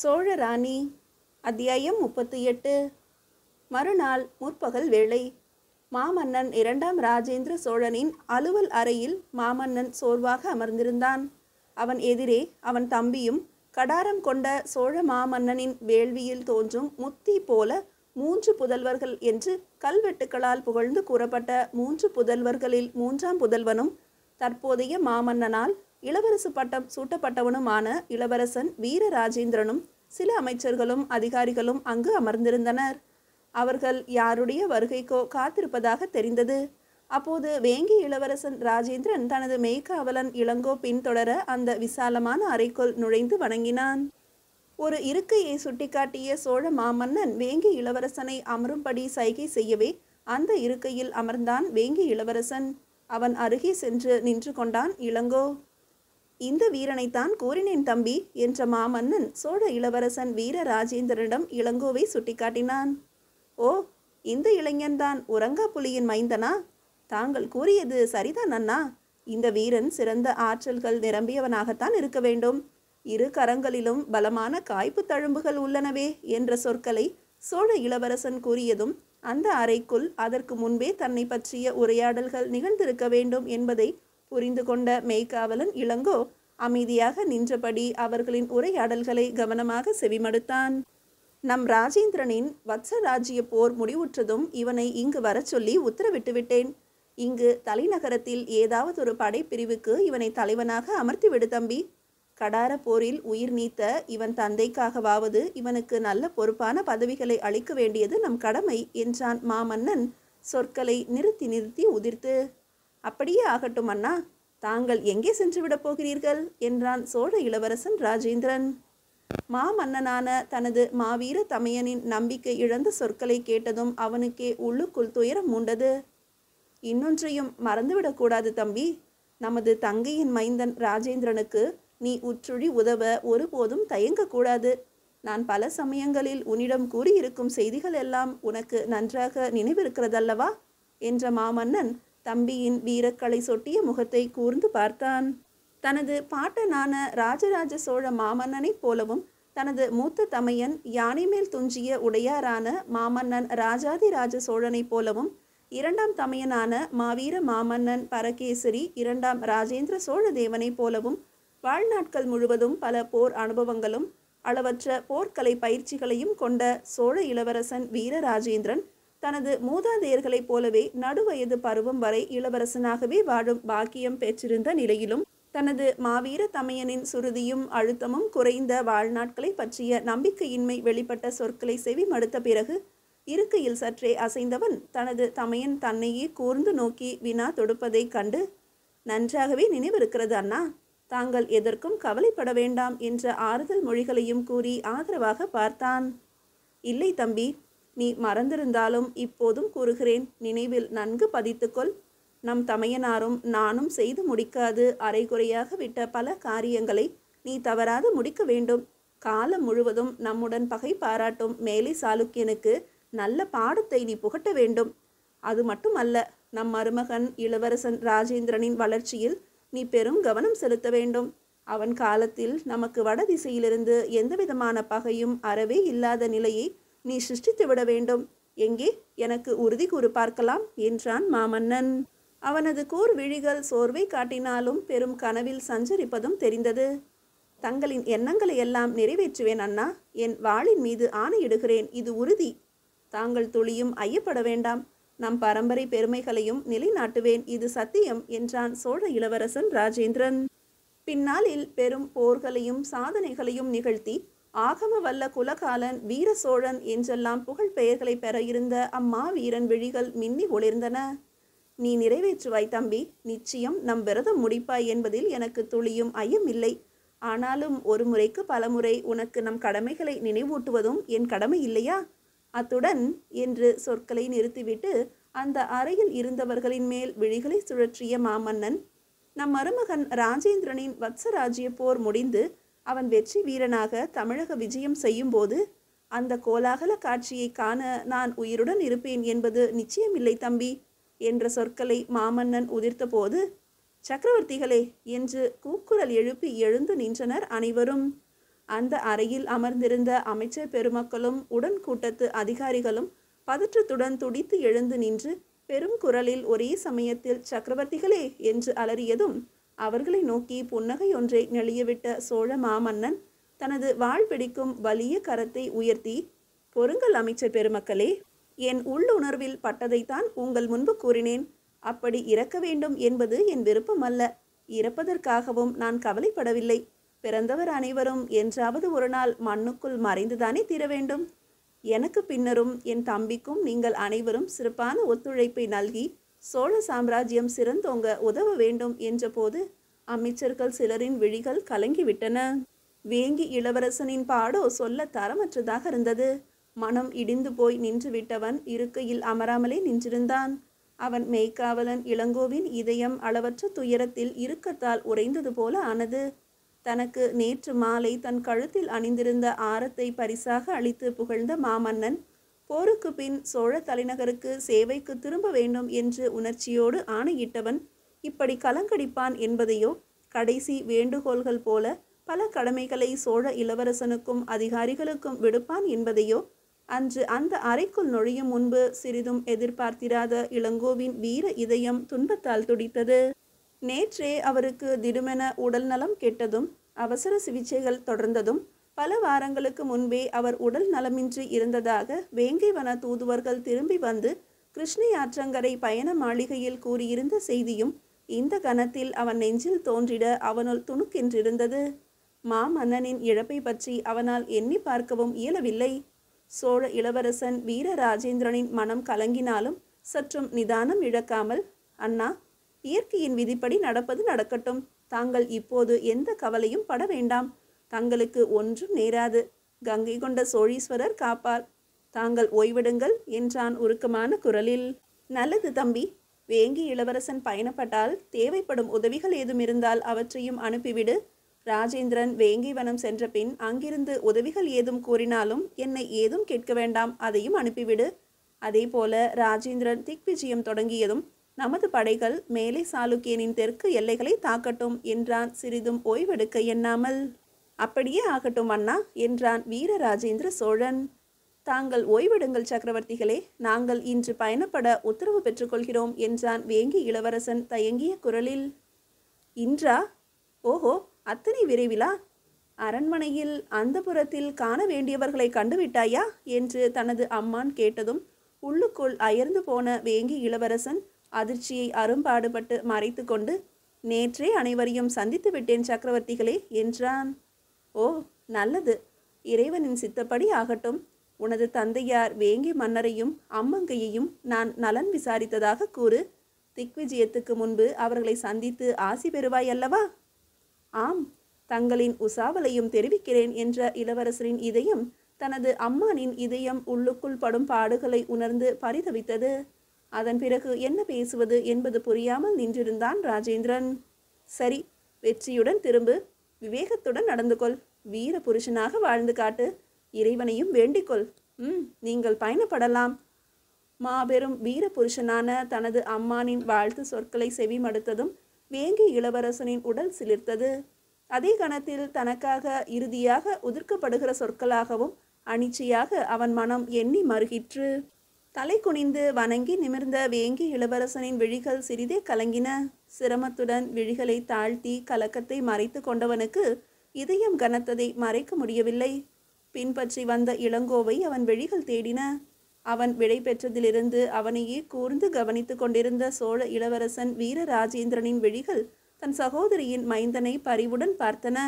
சோழராணி. அத்தியாயம் 38. மறுநாள் முற்பகல் வேளை. மாமன்னன் இரண்டாம் ராஜேந்திர சோழனின் அலுவல் அறையில் மாமன்னன் சோர்வாக அமர்ந்திருந்தான். அவன் எதிரே அவன் தம்பியும் கடாரம் கொண்ட சோழ மாமன்னனின் வேள்வியில் தோன்றும் முத்தி போல 3 புதல்வர்கள் என்று கல்வெட்டுக்களால் புகழ்ந்து கூறப்பட்ட 3 புதல்வர்களில் 3ஆம் புதல்வனும் தற்போதைய மாமன்னனால் இளவரசு பட்டம் சூட்டப்பட்டவனுமான இளவரசன் வீரராஜேந்திரனும் சில அமைச்சர்களும் அதிகாரிகளும் அங்கு அமர்ந்திருந்தனர். அவர்கள் யாருடைய வருகைக்கோ காத்திருப்பதாக தெரிந்தது. அப்போது வேங்கி இளவரசன் ராஜேந்திரன் தனது மெய்காவலன் இளங்கோ பின்தொடர அந்த விசாலமான அறைக்குள் நுழைந்து வணங்கினான். ஒரு இருக்கையை சுட்டிக்காட்டிய சோழ மாமன்னன் வேங்கி இளவரசனை அமரும்படி சைகை செய்யவே அந்த இருக்கையில் அமர்ந்தான் வேங்கி இளவரசன். அவன் அருகே சென்று நின்று கொண்டான் இளங்கோ. இந்த வீரனைத்தான் கூறினேன் தம்பி என்ற மாமன்னன் சோழ இளவரசன் வீரராஜேந்திரனிடம் இளங்கோவை சுட்டிக்காட்டினான். ஓ, இந்த இளைஞன்தான் உறங்கா புலியின் மைந்தனா? தாங்கள் கூறியது சரிதான் அண்ணா. இந்த வீரன் சிறந்த ஆற்றல்கள் நிரம்பியவனாகத்தான் இருக்க வேண்டும். 2 கரங்களிலும் பலமான காய்ப்பு தழும்புகள் உள்ளனவே என்ற சொற்களை சோழ இளவரசன் கூறியதும் அந்த அறைக்குள் அதற்கு முன்பே தன்னை பற்றிய உரையாடல்கள் நிகழ்ந்திருக்க வேண்டும் என்பதை புரிந்து கொண்ட மெய்காவலன் இளங்கோ அமைதியாக நின்றபடி அவர்களின் உரையாடல்களை கவனமாக செவிமடுத்தான். நம் ராஜேந்திரனின் வத்சராஜ்ய போர் முடிவுற்றதும் இவனை இங்கு வர சொல்லி உத்தரவிட்டு விட்டேன். இங்கு தலைநகரத்தில் ஏதாவது ஒரு படைப்பிரிவுக்கு இவனை தலைவனாக அமர்த்திவிடு தம்பி. கடார போரில் உயிர் நீத்த இவன் தந்தைக்காகவாவது இவனுக்கு நல்ல பொறுப்பான பதவிகளை அளிக்க வேண்டியது நம் கடமை என்றான் மாமன்னன் சொற்களை நிறுத்தி நிறுத்தி உதிர்த்து. அப்படியே ஆகட்டும் அண்ணா. தாங்கள் எங்கே சென்று விடப் போகிறீர்கள் என்றான் சோழ இளவரசன் ராஜேந்திரன். மாமன்னனான தனது மாவீர தமையனின் நம்பிக்கை இழந்த சொற்களை கேட்டதும் அவனுக்கே உள்ளுக்குள் துயரம் மூண்டது. இன்னொன்றையும் மறந்துவிடக்கூடாது தம்பி. நமது தங்கையின் மைந்தன் ராஜேந்திரனுக்கு நீ உற்றுழி உதவ ஒருபோதும் தயங்கக்கூடாது. நான் பல சமயங்களில் உன்னிடம் கூறியிருக்கும் செய்திகள் எல்லாம் உனக்கு நன்றாக நினைவிருக்கிறதல்லவா என்ற மாமன்னன் தம்பியின் வீரக்கலை சொட்டிய முகத்தை கூர்ந்து பார்த்தான். தனது பாட்டனான ராஜராஜ சோழ மாமன்னனைப் போலவும் தனது மூத்த தமையன் யானை மேல் துஞ்சிய உடையாரான மாமன்னன் ராஜாதிராஜ சோழனைப் போலவும் 2ஆம் தமையனான மாவீர மாமன்னன் பரகேசரி 2ஆம் ராஜேந்திர சோழ தேவனைப் போலவும் வாழ்நாட்கள் முழுவதும் பல போர் அனுபவங்களும் அளவற்ற போர்க்கலை பயிற்சிகளையும் கொண்ட சோழ இளவரசன் வீரராஜேந்திரன் தனது மூதாதையர்களைப் போலவே நடுவயது பருவம் வரை இளவரசனாகவே வாழும் பாக்கியம் பெற்றிருந்த நிலையிலும் தனது மாவீர தமையனின் சுருதியும் அழுத்தமும் குறைந்த வாழ்நாட்களை பற்றிய நம்பிக்கையின்மை வெளிப்பட்ட சொற்களை செவி மடுத்த பிறகு இருக்கையில் சற்றே அசைந்தவன் தனது தமையன் தன்னையே கூர்ந்து நோக்கி வினா தொடுப்பதைக் கண்டு, நன்றாகவே நினைவிருக்கிறது அண்ணா. தாங்கள் எதற்கும் கவலைப்பட வேண்டாம் என்ற ஆறுதல் மொழிகளையும் கூறி ஆதரவாக பார்த்தான். இல்லை தம்பி, நீ மறந்திருந்தாலும் இப்போதும் கூறுகிறேன், நினைவில் நன்கு பதித்துக்கொள். நம் தமையனாரும் நானும் செய்து முடிக்காது அரைகுறையாக விட்ட பல காரியங்களை நீ தவறாது முடிக்க வேண்டும். காலம் முழுவதும் நம்முடன் பகை பாராட்டும் மேலை சாளுக்கியனுக்கு நல்ல பாடத்தை நீ புகட்ட வேண்டும். அது மட்டுமல்ல, நம் மருமகன் இளவரசன் ராஜேந்திரனின் வளர்ச்சியில் நீ பெரும் கவனம் செலுத்த வேண்டும். அவன் காலத்தில் நமக்கு வட திசையிலிருந்து எந்தவிதமான பகையும் அறவே இல்லாத நிலையை நீ சிருஷ்டித்து விட வேண்டும். எங்கே எனக்கு உறுதி கூறு பார்க்கலாம் என்றான் மாமன்னன். அவனது கூர் விழிகள் சோர்வை காட்டினாலும் பெரும் கனவில் சஞ்சரிப்பதும் தெரிந்தது. தங்களின் எண்ணங்களை எல்லாம் நிறைவேற்றுவேன் அண்ணா. என் வாளின் மீது ஆணையிடுகிறேன், இது உறுதி. தாங்கள் துளியும் ஐயப்பட வேண்டாம். நம் பரம்பரை பெருமைகளையும் நிலைநாட்டுவேன், இது சத்தியம் என்றான் சோழ இளவரசன் ராஜேந்திரன். பின்னாளில் பெரும் போர்களையும் சாதனைகளையும் நிகழ்த்தி ஆகம வல்ல குலகாலன் வீர சோழன் என்றெல்லாம் புகழ் பெயர்களை பெற இருந்த அம்மா வீரன் விழிகள் மின்னி ஒளிர்ந்தன. நீ நிறைவேற்றுவாய் தம்பி, நிச்சயம் நம் விரதம் முடிப்பாய் என்பதில் எனக்கு துளியும் ஐயமில்லை. ஆனாலும் ஒரு முறைக்கு பலமுறை உனக்கு நம் கடமைகளை நினைவூட்டுவதும் என் கடமை இல்லையா? அத்துடன் என்று சொற்களை நிறுத்திவிட்டு அந்த அறையில் இருந்தவர்களின் மேல் விழிகளை சுழற்றிய மாமன்னன், நம் மருமகன் ராஜேந்திரனின் வத்சராஜ்ய போர் முடிந்து அவன் வெற்றி வீரனாக தமிழக விஜயம் செய்யும்போது அந்த கோலாகல காட்சியை காண நான் உயிருடன் இருப்பேன் என்பது நிச்சயமில்லை தம்பி என்ற சொற்களை மாமன்னன் உதிர்த்த போது, சக்கரவர்த்திகளே என்று கூக்குரல் எழுப்பி எழுந்து நின்றனர் அனைவரும். அந்த அறையில் அமர்ந்திருந்த அமைச்சர் பெருமக்களும் உடன் கூட்டத்து அதிகாரிகளும் பதற்றத்துடன் துடித்து எழுந்து நின்று பெரும் குரலில் ஒரே சமயத்தில் சக்கரவர்த்திகளே என்று அலறியதும் அவர்களை நோக்கி புன்னகை ஒன்றை நெளியவிட்ட சோழ மாமன்னன் தனது வாழ் பிடிக்கும் வலிய கரத்தை உயர்த்தி, பொறுங்கள் அமைச்சர் பெருமக்களே, என் உள்ளுணர்வில் பட்டதைத்தான் உங்கள் முன்பு கூறினேன். அப்படி இறக்க வேண்டும் என்பது என் விருப்பம் அல்ல. இறப்பதற்காகவும் நான் கவலைப்படவில்லை. பிறந்தவர் அனைவரும் என்றாவது ஒரு நாள் மண்ணுக்குள் மறைந்துதானே தீர வேண்டும். எனக்கு பின்னரும் என் தம்பிக்கும் நீங்கள் அனைவரும் சிறப்பான ஒத்துழைப்பை நல்கி சோழ சாம்ராஜ்யம் சிறந்தோங்க உதவ வேண்டும் என்ற போது அமைச்சர்கள் சிலரின் விழிகள் கலங்கிவிட்டன. வேங்கி இளவரசனின் பாடோ சொல்ல தரமற்றதாக இருந்தது. மனம் இடிந்து போய் நின்று விட்டவன் இருக்கையில் அமராமலே நின்றிருந்தான். அவன் மெய்க்காவலன் இளங்கோவின் இதயம் அளவற்ற துயரத்தில் இறுக்கத்தால் உறைந்தது போல ஆனது. தனக்கு நேற்று மாலை தன் கழுத்தில் அணிந்திருந்த ஆரத்தை பரிசாக அளித்து புகழ்ந்த மாமன்னன் போருக்கு பின் சோழ தலைநகருக்கு சேவைக்கு திரும்ப வேண்டும் என்று உணர்ச்சியோடு ஆணையிட்டவன் இப்படி கலங்கடிப்பான் என்பதையோ, கடைசி வேண்டுகோள்கள் போல பல கடமைகளை சோழ இளவரசனுக்கும் அதிகாரிகளுக்கும் விடுப்பான் என்பதையோ அன்று அந்த அறைக்குள் நுழையும் முன்பு சிறிதும் எதிர்பார்த்திராத இளங்கோவின் வீர இதயம் துன்பத்தால் துடித்தது. நேற்றே அவருக்கு திடுமென உடல் நலம் கெட்டதும் அவசர சிகிச்சைகள் தொடர்ந்ததும் பல வாரங்களுக்கு முன்பே அவர் உடல் நலமின்றி இருந்ததாக வேங்கை வன தூதுவர்கள் திரும்பி வந்து கிருஷ்ணை ஆற்றங்கரை பயண மாளிகையில் கூறியிருந்த செய்தியும் இந்த கணத்தில் அவன் நெஞ்சில் தோன்றிட அவனுள் துணுக்கென்றிருந்தது. மாமன்னனின் இழப்பை பற்றி அவனால் எண்ணி பார்க்கவும் இயலவில்லை. சோழ இளவரசன் வீரராஜேந்திரனின் மனம் கலங்கினாலும் சற்றும் நிதானம் இழக்காமல், அண்ணா, இயற்கையின் விதிப்படி நடப்பது நடக்கட்டும். தாங்கள் இப்போது எந்த கவலையும் பட வேண்டாம். தங்களுக்கு ஒன்றும் நேராது. கங்கை கொண்ட சோழீஸ்வரர் காப்பார். தாங்கள் ஓய்விடுங்கள் என்றான் உருக்கமான குரலில். நல்லது தம்பி. வேங்கி இளவரசன் பயணப்பட்டால் தேவைப்படும் உதவிகள் ஏதும் இருந்தால் அவற்றையும் அனுப்பிவிடு. ராஜேந்திரன் வேங்கை வனம் சென்ற பின் அங்கிருந்து உதவிகள் ஏதும் கூறினாலும் என்னை ஏதும் கேட்க வேண்டாம், அதையும் அனுப்பிவிடு. அதே போல ராஜேந்திரன் திக்விஜயம் தொடங்கியதும் நமது படைகள் மேலை சாளுக்கியனின் தெற்கு எல்லைகளை தாக்கட்டும் என்றான் சிறிதும் ஓய்வெடுக்க எண்ணாமல். அப்படியே ஆகட்டும் அண்ணா என்றான் வீரராஜேந்திர சோழன். தாங்கள் ஓய்வெடுங்கள் சக்கரவர்த்திகளே, நாங்கள் இன்று பயணப்பட உத்தரவு பெற்றுக்கொள்கிறோம் என்றான் வேங்கி இளவரசன் தயங்கிய குரலில். இன்றா? ஓஹோ, அத்தனை விரைவிலா? அரண்மனையில் அந்த புறத்தில் காண வேண்டியவர்களை கண்டுவிட்டாயா என்று தனது அம்மான் கேட்டதும் உள்ளுக்குள் அயர்ந்து போன வேங்கி இளவரசன் அதிர்ச்சியை அரும்பாடுபட்டு மறைத்து கொண்டு, நேற்றே அனைவரையும் சந்தித்து விட்டேன் சக்கரவர்த்திகளே என்றான். ஓ, நல்லது. இறைவனின் சித்தப்படி ஆகட்டும். உனது தந்தையார் வேங்கி மன்னரையும் அம்மங்கையையும் நான் நலன் விசாரித்ததாக கூறு. திக்விஜயத்துக்கு முன்பு அவர்களை சந்தித்து ஆசி பெறுவாய் அல்லவா? ஆம், தங்களின் உசாவலையும் தெரிவிக்கிறேன் என்ற இளவரசரின் இதயம் தனது அம்மானின் இதயம் உள்ளுக்குள் படும் பாடுகளை உணர்ந்து பரிதவித்தது. அதன் பிறகு என்ன பேசுவது என்பது புரியாமல் நின்றிருந்தான் ராஜேந்திரன். சரி, வெற்றியுடன் திரும்பு. விவேகத்துடன் நடந்து கொள். வீர புருஷனாக வாழ்ந்து காட்டு. இறைவனையும் வேண்டிக்கொள். நீங்கள் பயணப்படலாம். மாபெரும் வீர புருஷனான தனது அம்மானின் வாழ்த்து சொற்களை செவிமடுத்ததும் வேங்கி இளவரசனின் உடல் சிலிர்த்தது. அதே கணத்தில் தனக்காக இறுதியாக உதிர்க்கப்படுகிற சொற்களாகவும் அனிச்சையாக அவன் மனம் எண்ணி மறுகிற்று. தலை குனிந்து வணங்கி நிமிர்ந்த வேங்கி இளவரசனின் விழிகள் சிறிதே கலங்கின. சிரமத்துடன் விழிகளை தாழ்த்தி கலக்கத்தை மறைத்து கொண்டவனுக்கு இதயம் கனத்ததை மறைக்க முடியவில்லை. பின்பற்றி வந்த இளங்கோவை அவன் விழிகள் தேடின. அவன் விடை பெற்றதிலிருந்து அவனையே கூர்ந்து கவனித்து கொண்டிருந்த சோழ இளவரசன் வீரராஜேந்திரனின் விழிகள் தன் சகோதரியின் மைந்தனை பரிவுடன் பார்த்தன.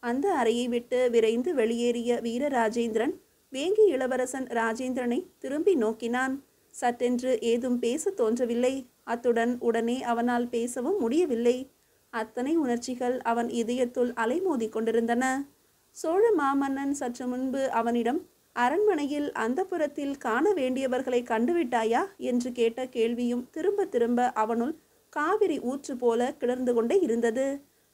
அந்த அறையை விட்டு விரைந்து வெளியேறிய வீரராஜேந்திரன் வேங்கி இளவரசன் ராஜேந்திரனை திரும்பி நோக்கினான். சட்டென்று ஏதும் பேச தோன்றவில்லை. அத்துடன் உடனே அவனால் பேசவும் முடியவில்லை. அத்தனை உணர்ச்சிகள் அவன் இதயத்துள் அலைமோதி கொண்டிருந்தன. சோழ மாமன்னன் சற்று முன்பு அவனிடம் அரண்மனையில் அந்த புறத்தில் காண வேண்டியவர்களை கண்டுவிட்டாயா என்று கேட்ட கேள்வியும் திரும்ப திரும்ப அவனுள் காவிரி ஊற்று போல கிளர்ந்து கொண்டே இருந்தது.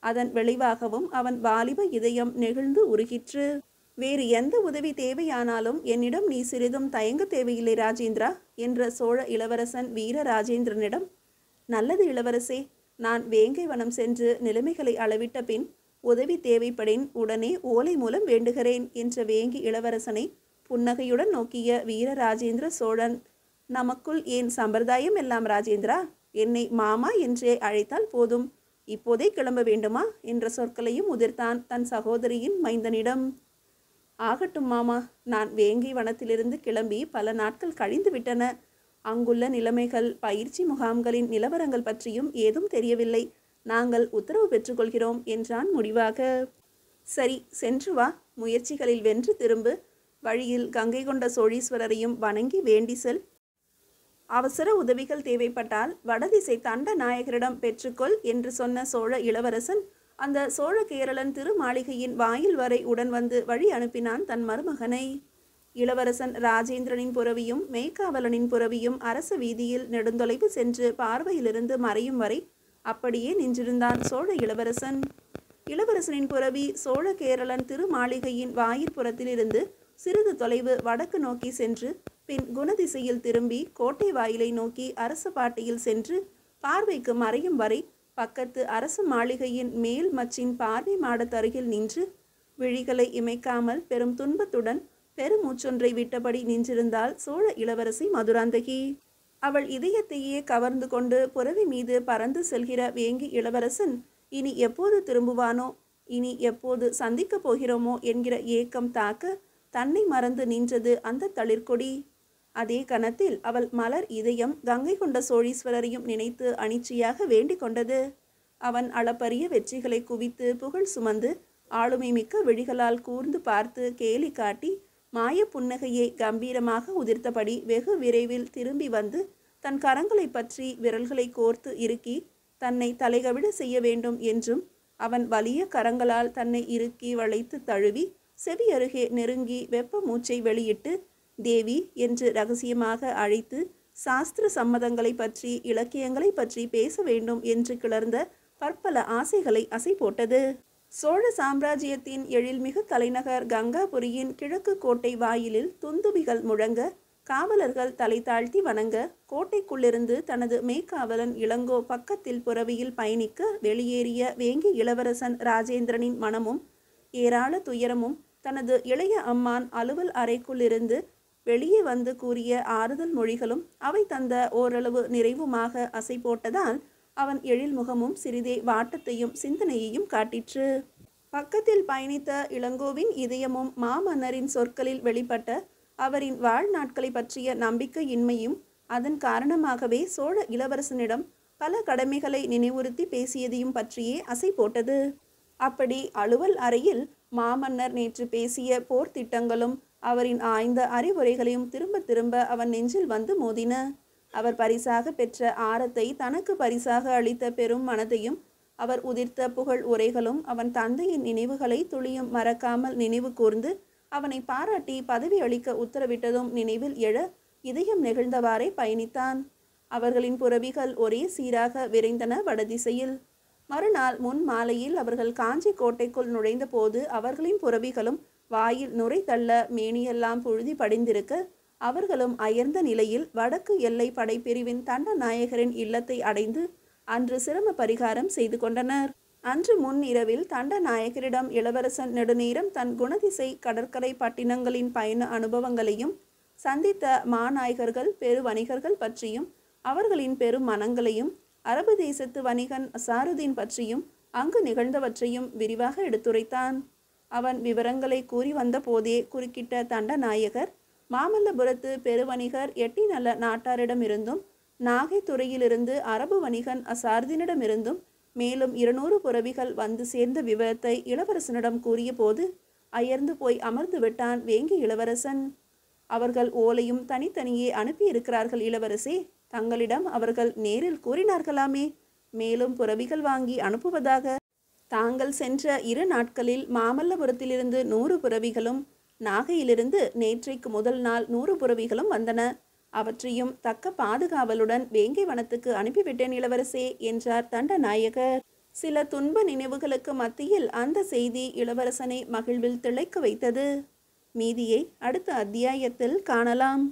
அதன் விளைவாகவும் அவன் வாலிப இதயம் நெகிழ்ந்து உருகிற்று. வேறு எந்த உதவி தேவையானாலும் என்னிடம் நீ சிறிதும் தயங்க தேவையில்லை ராஜேந்திரா என்ற சோழ இளவரசன் வீரராஜேந்திரனிடம். நல்லது இளவரசே, நான் வேங்கை வனம் சென்று நிலைமைகளை அளவிட்ட பின் உதவி தேவைப்படின் உடனே ஓலை மூலம் வேண்டுகிறேன் என்ற வேங்கி இளவரசனை புன்னகையுடன் நோக்கிய வீரராஜேந்திர சோழன், நமக்குள் ஏன் சம்பிரதாயம் எல்லாம் ராஜேந்திரா? என்னை மாமா என்றே அழைத்தால் போதும். இப்போதே கிளம்ப வேண்டுமா என்ற சொற்களையும் உதிர்த்தான் தன் சகோதரியின் மைந்தனிடம். ஆகட்டும் மாமா, நான் வேங்கை வனத்திலிருந்து கிளம்பி பல நாட்கள் கழிந்து விட்டன. அங்குள்ள நிலைமைகள், பயிற்சி முகாம்களின் நிலவரங்கள் பற்றியும் ஏதும் தெரியவில்லை. நாங்கள் உத்தரவு பெற்றுக்கொள்கிறோம் என்றான் முடிவாக. சரி, சென்று வா. முயற்சிகளில் வென்று திரும்பு. வழியில் கங்கை கொண்ட சோழீஸ்வரரையும் வணங்கி வேண்டி செல். அவசர உதவிகள் தேவைப்பட்டால் வடதிசை தண்ட நாயகரிடம் பெற்றுக்கொள் என்று சொன்ன சோழ இளவரசன் அந்த சோழ கேரளன் திருமாளிகையின் வாயில் வரை உடன் வந்து வழி அனுப்பினான் தன் மருமகனை. இளவரசன் ராஜேந்திரனின் புரவியும் மெய்க்காவலனின் புரவியும் அரச வீதியில் நெடுந்தொலைவு சென்று பார்வையிலிருந்து மறையும் வரை அப்படியே நின்றிருந்தான் சோழ இளவரசன். இளவரசனின் புரவி சோழ கேரளன் திருமாளிகையின் வாயிற்புறத்திலிருந்து சிறிது தொலைவு வடக்கு நோக்கி சென்று பின் குணதிசையில் திரும்பி கோட்டை வாயிலை நோக்கி அரச பாட்டியில் சென்று பார்வைக்கு மறையும் வரை பக்கத்து அரச மாளிகையின் மேல் மச்சின் பார்வை மாடத்தருகில் நின்று விழிகளை இமைக்காமல் பெரும் துன்பத்துடன் பெருமூச்சொன்றை விட்டபடி நின்றிருந்தாள் சோழ இளவரசி மதுராந்தகி. அவள் இதயத்தையே கவர்ந்து கொண்டு புரவி மீது பறந்து செல்கிற வேங்கி இளவரசன் இனி எப்போது திரும்புவானோ, இனி எப்போது சந்திக்கப் போகிறோமோ என்கிற ஏக்கம் தாக்க தன்னை மறந்து நின்றது அந்த தளிர்கொடி. அதே கணத்தில் அவள் மலர் இதயம் கங்கை கொண்ட சோழீஸ்வரரையும் நினைத்து அனிச்சையாக வேண்டிக் கொண்டது. அவன் அளப்பரிய வெற்றிகளை குவித்து புகழ் சுமந்து ஆளுமை மிக்க விழிகளால் கூர்ந்து பார்த்து கேலி காட்டி மாய புன்னகையை கம்பீரமாக உதிர்த்தபடி வெகு விரைவில் திரும்பி வந்து தன் கரங்களை பற்றி விரல்களை கோர்த்து இறுக்கி தன்னை தலைகவிட செய்ய வேண்டும் என்றும் அவன் வலிய கரங்களால் தன்னை இறுக்கி வளைத்து தழுவி செவி அருகே நெருங்கி வெப்ப மூச்சை வெளியிட்டு தேவி என்று ரகசியமாக அழைத்து சாஸ்திர சம்மதங்களை பற்றி இலக்கியங்களை பற்றி பேச வேண்டும் என்று கிளர்ந்த பற்பல ஆசைகளை அசை போட்டது. சோழ சாம்ராஜ்யத்தின் எழில்மிகு தலைநகர் கங்காபுரியின் கிழக்கு கோட்டை வாயிலில் துந்துபிகள் முழங்க, காவலர்கள் தலை தாழ்த்தி வணங்க, கோட்டைக்குள்ளிருந்து தனது மெய்க்காவலன் இளங்கோ பக்கத்தில் புரவியில் பயணிக்க வெளியேறிய வேங்கி இளவரசன் ராஜேந்திரனின் மனமும் ஏராள துயரமும் தனது இளைய அம்மான் அலுவல் அறைக்குள்ளிருந்து வெளியே வந்து கூறிய ஆறுதல் மொழிகளும் அவை தந்த ஓரளவு நிறைவுமாக அசை போட்டதால் அவன் எழில் முகமும் சிறிதே வாட்டத்தையும் சிந்தனையையும் காட்டிற்று. பக்கத்தில் பயணித்த இளங்கோவின் இதயமும் மாமன்னரின் சொற்களில் வெளிப்பட்ட அவரின் வாழ்நாட்களை பற்றிய நம்பிக்கையின்மையும் அதன் காரணமாகவே சோழ இளவரசனிடம் பல கடமைகளை நினைவுறுத்தி பேசியதையும் பற்றியே அசை போட்டது. அப்படி அலுவல் அறையில் மாமன்னர் நேற்று பேசிய போர் திட்டங்களும் அவரின் ஆய்ந்த அறிவுரைகளையும் திரும்ப திரும்ப அவன் நெஞ்சில் வந்து மோதின. அவர் பரிசாக பெற்ற ஆரத்தை தனக்கு பரிசாக அளித்த பெரும் மனதையும் அவர் உதிர்த்த புகழ் உரைகளும் அவன் தந்தையின் நினைவுகளை துளியும் மறக்காமல் நினைவு கூர்ந்து அவனை பாராட்டி பதவி அளிக்க உத்தரவிட்டதும் நினைவில் எழ இதயம் நெகிழ்ந்தவாறே பயணித்தான். அவர்களின் புரவிகள் ஒரே சீராக விரைந்தன வடதிசையில். மறுநாள் முன் மாலையில் அவர்கள் காஞ்சி கோட்டைக்குள் நுழைந்த போது அவர்களின் புரவிகளும் வாயில் நுரை தள்ள மேனியெல்லாம் புழுதி படிந்திருக்க அவர்களும் அயர்ந்த நிலையில் வடக்கு எல்லை படைப்பிரிவின் தண்ட நாயகரின் இல்லத்தை அடைந்து அன்று சிரம பரிகாரம் செய்து கொண்டனர். அன்று முன் இரவில் தண்ட நாயகரிடம் இளவரசன் நெடுநேரம் தன் குணதிசை கடற்கரை பட்டினங்களின் பயண அனுபவங்களையும் சந்தித்த மாநாயகர்கள் பெரு வணிகர்கள் பற்றியும் அவர்களின் பெரும் மனங்களையும் அரபு தேசத்து வணிகன் அசாருதீன் பற்றியும் அங்கு நிகழ்ந்தவற்றையும் விரிவாக எடுத்துரைத்தான். அவன் விவரங்களை கூறி வந்த போதே குறுக்கிட்ட தண்ட நாயகர் மாமல்லபுரத்து பெருவணிகர் எட்டிநல நாட்டாரிடமிருந்தும் நாகை துறையிலிருந்து அரபு வணிகன் அசார்தீனிடமிருந்தும் மேலும் 200 புரவிகள் வந்து சேர்ந்த விவரத்தை இளவரசனிடம் கூறிய போது அயர்ந்து போய் அமர்ந்து விட்டான் வேங்கி இளவரசன். அவர்கள் ஓலையும் தனித்தனியே அனுப்பியிருக்கிறார்கள் இளவரசே. தங்களிடம் அவர்கள் நேரில் கூறினார்களாமே. மேலும் புரவிகள் வாங்கி அனுப்புவதாக. தாங்கள் சென்ற 2 நாட்களில் மாமல்லபுரத்திலிருந்து 100 புரவிகளும் நாகையிலிருந்து நேற்றைக்கு முதல் நாள் 100 புரவிகளும் வந்தன. அவற்றையும் தக்க பாதுகாவலுடன் வேங்கை வனத்துக்கு அனுப்பிவிட்டேன் இளவரசே என்றார் தண்ட நாயகர். சில துன்ப நினைவுகளுக்கு மத்தியில் அந்த செய்தி இளவரசனை மகிழ்வில் திளைக்க வைத்தது. மீதியை அடுத்த அத்தியாயத்தில் காணலாம்.